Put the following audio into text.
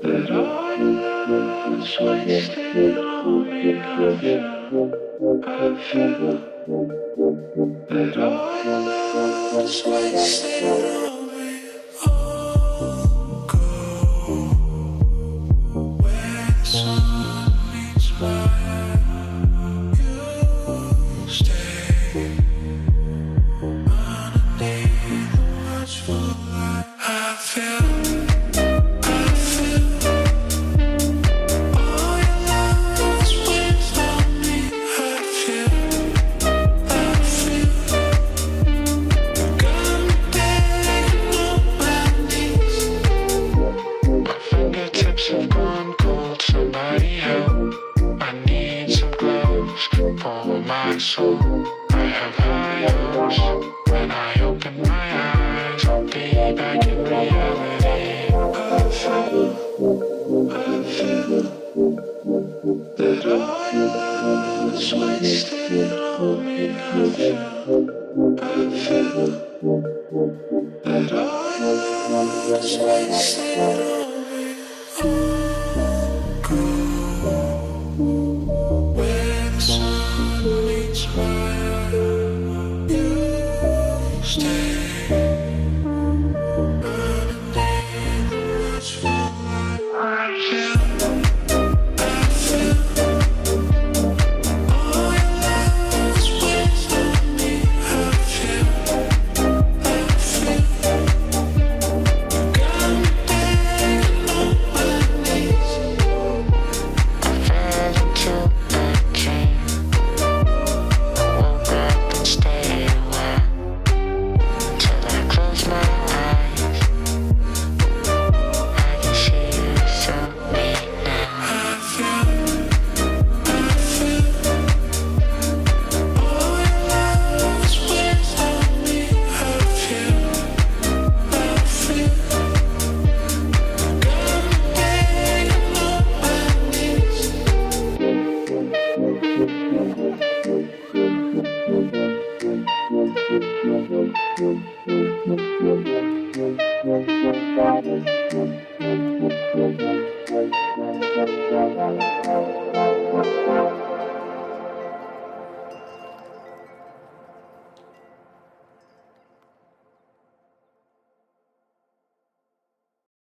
That all your love is wasted on me. I feel that all your love is wasted on me. Oh, go where the sun meets fire. You stay underneath the watchful light. I feel. So I have high hopes. When I open my eyes, I'll be back in reality. I feel that all your love is wasted on me. I feel that all your love is wasted on me. Oh, go where the sun meets fire. You stay underneath the watchful light. I feel. Thank you.